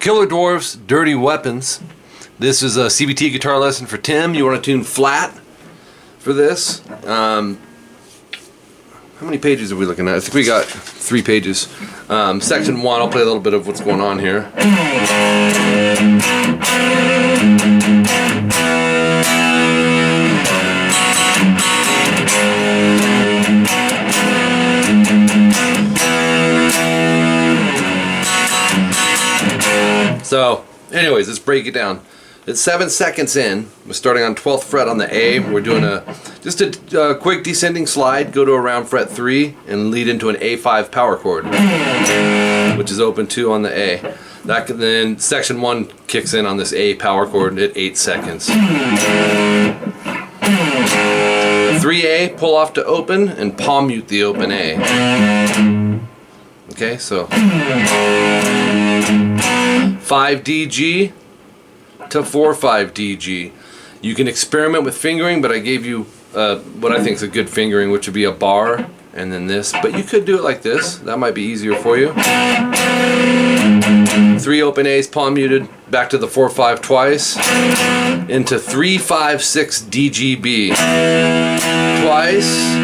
Killer Dwarfs, Dirty Weapons. This is a CBT guitar lesson for Tim. You want to tune flat for this. How many pages are we looking at? I think we got 3 pages. Section 1, I'll play a little bit of what's going on here. So, anyways, let's break it down. It's 7 seconds in. We're starting on 12th fret on the A. We're doing just a quick descending slide. Go to around fret 3 and lead into an A5 power chord, which is open 2 on the A. Then section 1 kicks in on this A power chord at 8 seconds. 3A, pull off to open and palm mute the open A. Okay, so 5DG to 4/5DG. You can experiment with fingering, but I gave you what I think is a good fingering, which would be a bar and then this. But you could do it like this. That might be easier for you. 3 open A's, palm muted, back to the 4/5 twice, into 3/5/6 DGB twice,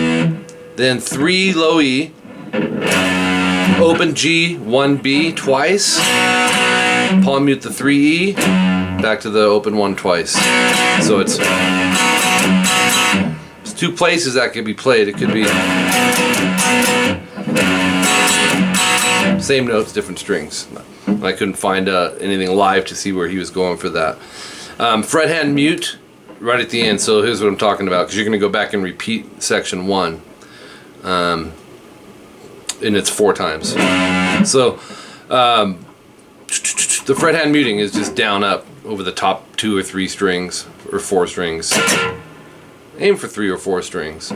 then 3 low E, open G 1B twice, palm mute the 3E, back to the open 1 twice. So it's 2 places that could be played. It could be same notes, different strings. I couldn't find anything live to see where he was going for that. Fret hand mute right at the end. So here's what I'm talking about, because you're going to go back and repeat section 1. And it's 4 times. So the fret hand muting is just down up over the top 2 or 3 strings or 4 strings. Aim for 3 or 4 strings.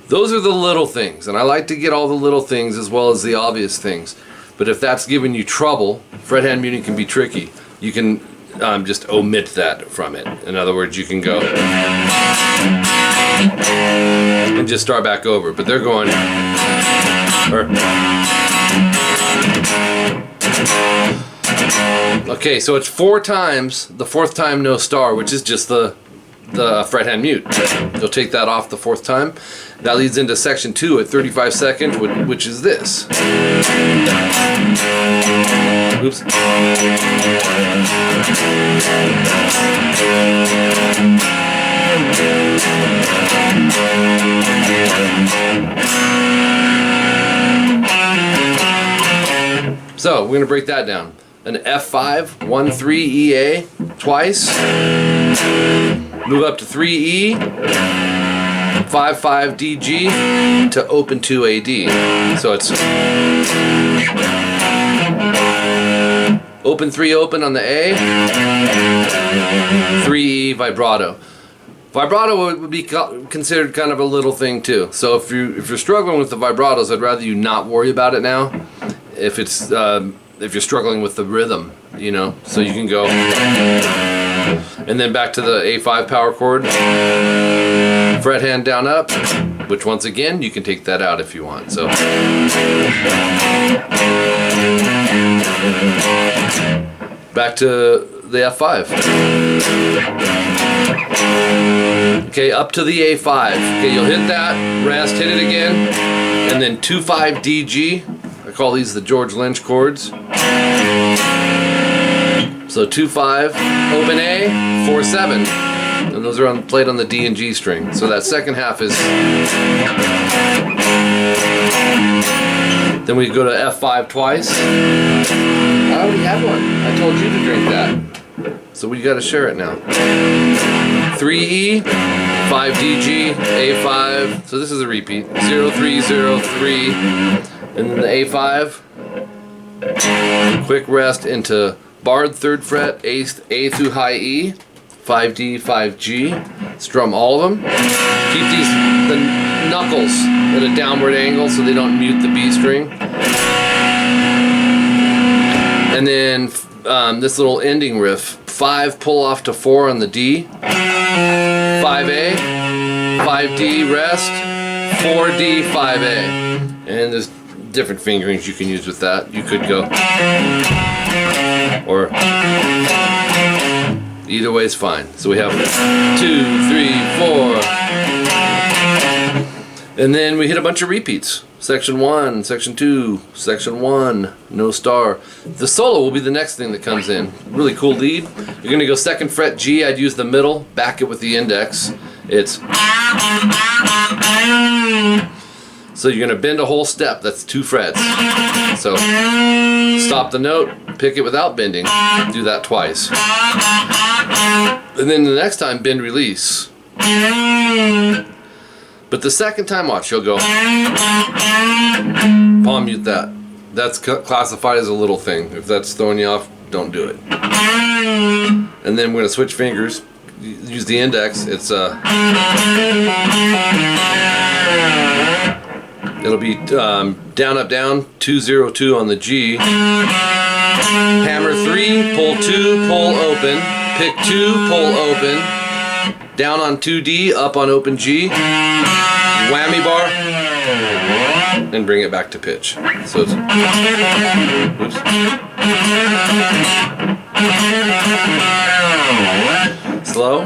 Those are the little things, and I like to get all the little things as well as the obvious things. But if that's giving you trouble, fret hand muting can be tricky. You can just omit that from it. In other words, you can go and just start back over. But they're going okay, so it's 4 times. The 4th time no star, which is just the fret hand mute. You'll take that off the 4th time. That leads into section 2 at 35 seconds, which is this. Oops. So we're going to break that down. An F5, 1/3 EA twice. Move up to 3E, 5/5 DG to open 2 AD. So it's open 3 open on the A, 3E vibrato. Vibrato would be considered kind of a little thing too. So if you're struggling with the vibratos, I'd rather you not worry about it now. If you're struggling with the rhythm, you know, so you can go and then back to the A5 power chord, fret hand down up, which once again you can take that out if you want. So back to the F5. Okay, up to the A5. Okay, you'll hit that, rest, hit it again, and then 2/5 DG. I call these the George Lynch chords. So 2/5, open A, 4/7, and those are played on the D and G string. So that second half is. Then we go to F5 twice. I already had one. I told you to drink that. So we got to share it now. 3E, 5DG, A5. So this is a repeat. 0/3, 0/3. And then the A5, quick rest into barred 3rd fret, A through high E, 5D, 5G, strum all of them. Keep the knuckles at a downward angle so they don't mute the B string. And then this little ending riff, 5 pull off to 4 on the D, 5A, 5D rest, 4D, 5A. And there's different fingerings you can use with that. You could go or either way is fine. So we have 2, 3, 4, and then we hit a bunch of repeats. Section 1, Section 2, Section 1, no star. The solo will be the next thing that comes in. Really cool lead. You're going to go 2nd fret G. I'd use the middle, back it with the index. It's so you're going to bend a whole step. That's 2 frets. So stop the note, pick it without bending. Do that twice. And then the next time, bend release. But the second time, watch, you'll go palm mute that. That's classified as a little thing. If that's throwing you off, don't do it. And then we're going to switch fingers. Use the index. It's it'll be down, up, down, 2, 0, 2 on the G. Hammer 3, pull 2, pull open. Pick 2, pull open. Down on 2D, up on open G. Whammy bar, and bring it back to pitch. So it's, oops. Slow.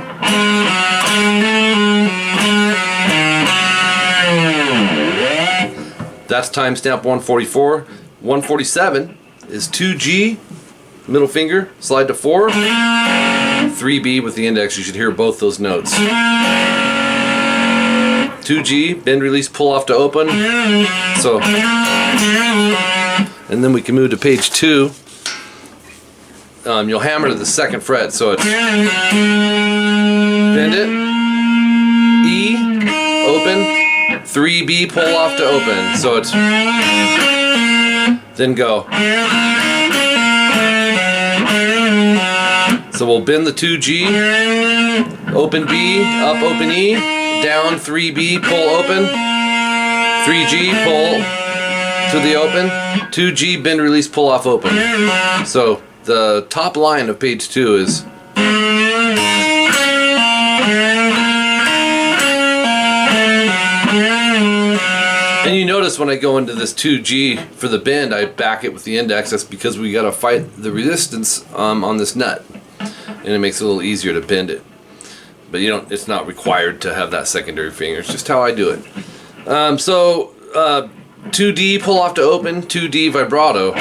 That's timestamp 144. 147 is 2G, middle finger, slide to 4. 3B with the index. You should hear both those notes. 2G, bend, release, pull off to open. So, and then we can move to page 2. You'll hammer to the 2nd fret, so it's bend it, E, open, 3B, pull off to open. So it's then go. So we'll bend the 2G, open B, up, open E. Down, 3B, pull open, 3G, pull to the open, 2G, bend, release, pull off, open. So the top line of page 2 is and you notice when I go into this 2G for the bend, I back it with the index. That's because we got to fight the resistance on this nut, and it makes it a little easier to bend it. But you don't. It's not required to have that secondary finger. It's just how I do it. 2D, pull off to open. 2D, vibrato.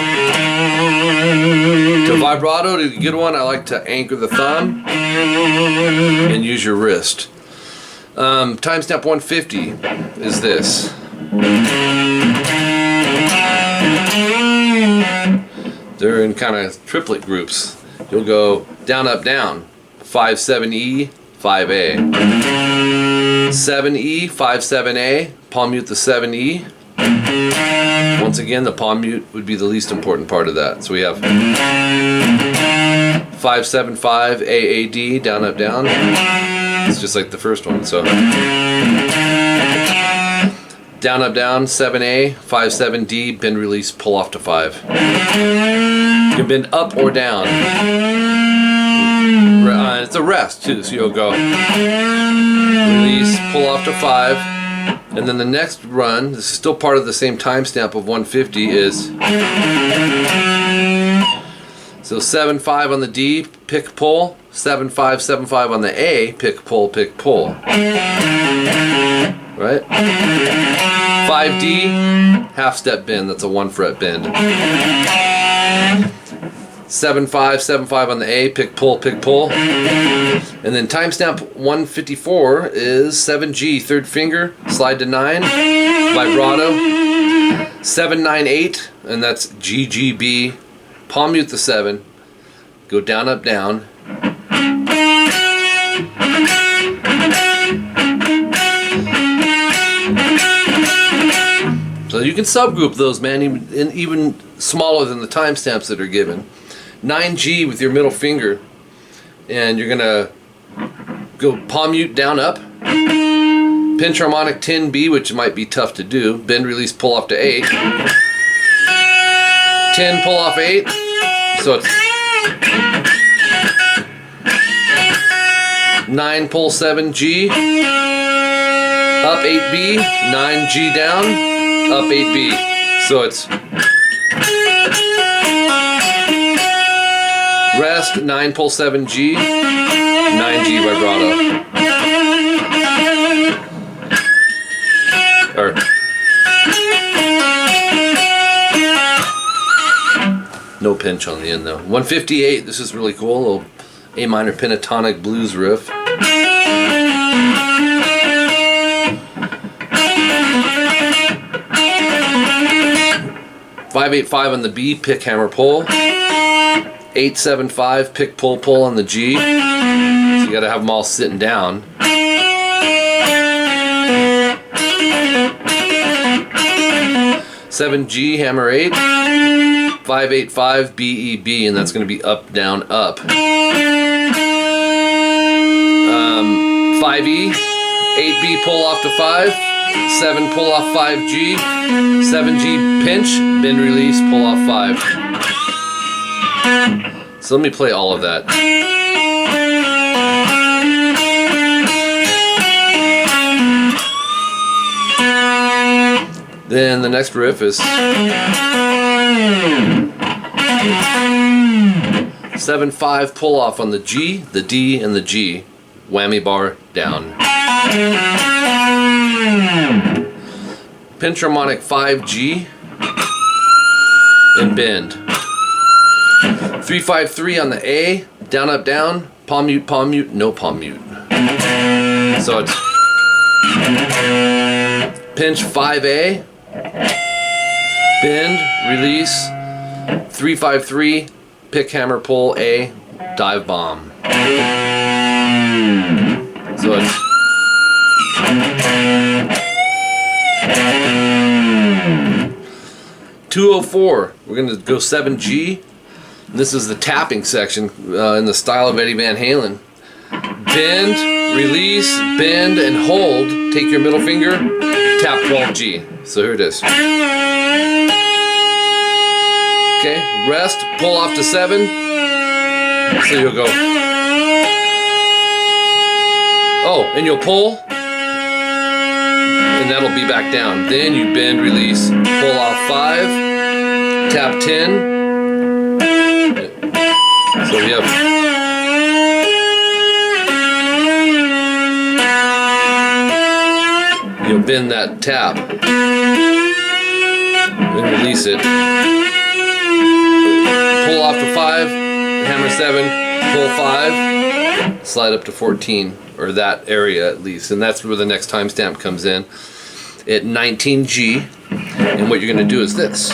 To vibrato, to get one, I like to anchor the thumb and use your wrist. Timestamp 150 is this. They're in kind of triplet groups. You'll go down, up, down. 5, 7E. 5A. 7E, 5, 7A, palm mute the 7E. Once again, the palm mute would be the least important part of that. So we have 5, 7, 5, AAD, down, up, down. It's just like the first one. So down, up, down, 7A, 5, 7D, bend, release, pull off to 5. You can bend up or down. It's a rest too, so you'll go release, pull off to 5, and then the next run, this is still part of the same timestamp of 150, is so 7, 5 on the D, pick, pull, 7, 5, 7, 5 on the A, pick, pull, right? 5D, half step bend, that's a 1 fret bend. 7, 5, 7, 5 on the A, pick, pull. And then timestamp 154 is 7G, 3rd finger, slide to 9, vibrato, 7, 9, 8, and that's GGB, palm mute the 7, go down, up, down. So you can subgroup those, man, even smaller than the timestamps that are given. 9G with your middle finger, and you're gonna go palm mute, down, up, pinch harmonic 10B, which might be tough to do, bend, release, pull off to 8, 10, pull off 8, so it's 9, pull 7G, up 8B, 9G down, up 8B, so it's Rest, 9 pull 7G, 9G vibrato. Or no pinch on the end though. 158, this is really cool, a little A minor pentatonic blues riff. 585 on the B, pick, hammer, pull. 875, pick, pull, pull on the G. So you gotta have them all sitting down. 7G, hammer 8. 585, B, E, B, and that's gonna be up, down, up. 5E, 8B, pull off to 5. 7 pull off 5G, 7G pinch, bend release, pull off 5. So let me play all of that. Then the next riff is 7-5 pull off on the G, the D, and the G, whammy bar down. Pinch harmonic 5G and bend. 353 on the A, down up down, palm mute, no palm mute. So it's pinch 5A, bend, release, 353, pick, hammer, pull, A, dive bomb. So it's 204, we're going to go 7G. This is the tapping section in the style of Eddie Van Halen. Bend, release, bend, and hold. Take your middle finger, tap 12G. So here it is. Okay, rest, pull off to 7. So you'll go. Oh, and you'll pull. And that'll be back down. Then you bend, release, pull off 5, tap 10. So we have you'll bend that tap and release it. Pull off to 5, hammer 7, pull 5, slide up to 14, or that area at least, and that's where the next timestamp comes in at 19G. And what you're going to do is this.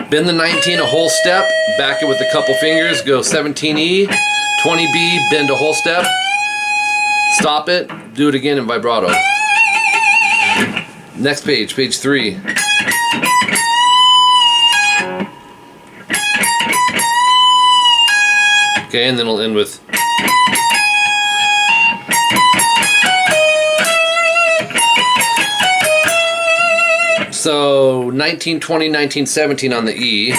Bend the 19 a whole step, back it with a couple fingers, go 17E, 20B, bend a whole step, stop it, do it again in vibrato. Next page, page 3. Okay, and then we'll end with so 1920, 1917 on the E,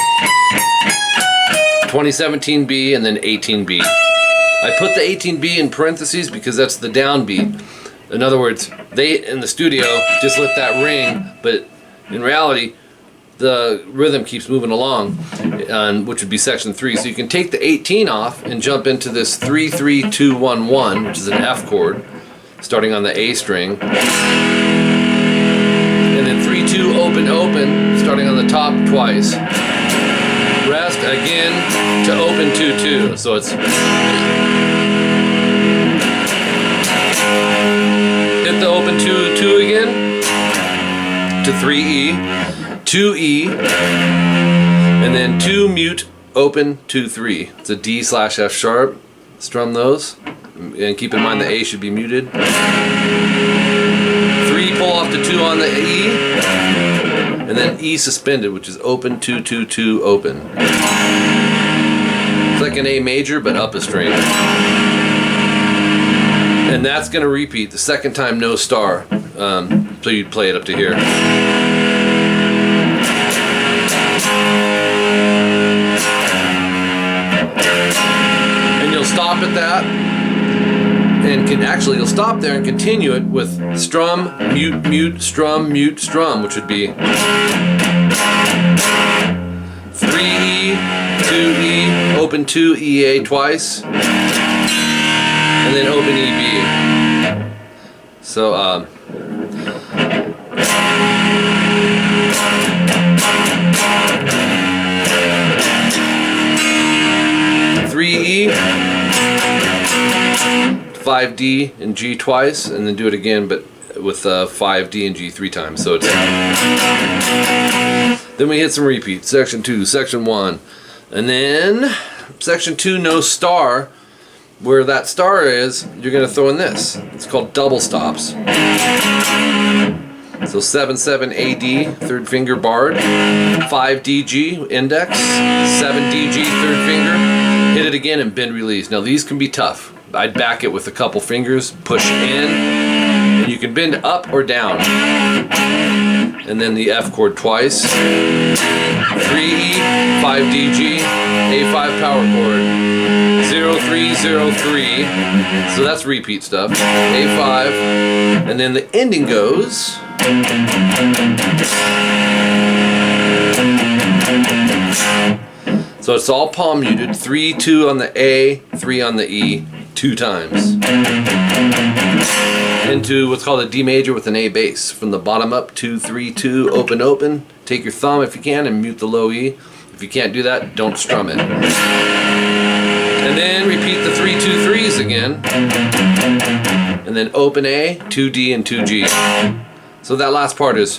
2017 B, and then 18B. I put the 18B in parentheses because that's the downbeat. In other words, they in the studio just let that ring, but in reality, the rhythm keeps moving along, which would be section 3. So you can take the 18 off and jump into this 3-3-2-1-1, which is an F chord, starting on the A string. 3-2 open open, starting on the top twice. Rest again to open 2-2. So it's hit the open 2-2 again to 3E, 2E, and then 2 mute open 2-3. It's a D/F sharp. Strum those, and keep in mind the A should be muted. 3 pull off to 2 on the E, and then E suspended, which is open 2-2-2 open. It's like an A major but up a string. And that's going to repeat the second time no star. So you'd play it up to here. And you'll stop at that. And you'll stop there and continue it with strum, mute, mute, strum, which would be open 2 EA twice, and then open EB. So 3E, 5D and G twice, and then do it again, but with 5D and G 3 times. So it's then we hit some repeats. Section 2, Section 1, and then Section 2, no star. Where that star is, you're going to throw in this. It's called double stops. So 7/7 AD, third finger barred, 5DG index, 7DG third finger, hit it again and bend release. Now these can be tough. I'd back it with a couple fingers, push in, and you can bend up or down. And then the F chord twice, 3E, 5DG, A5 power chord, 0303, so that's repeat stuff, A5, and then the ending goes, so it's all palm muted, 3-2 on the A, 3 on the E, 2 times, into what's called a D major with an A bass, from the bottom up, 2-3-2, open open, take your thumb if you can and mute the low E. If you can't do that, don't strum it. And then repeat the 3-2-3s again, and then open A, 2D and 2G. So that last part is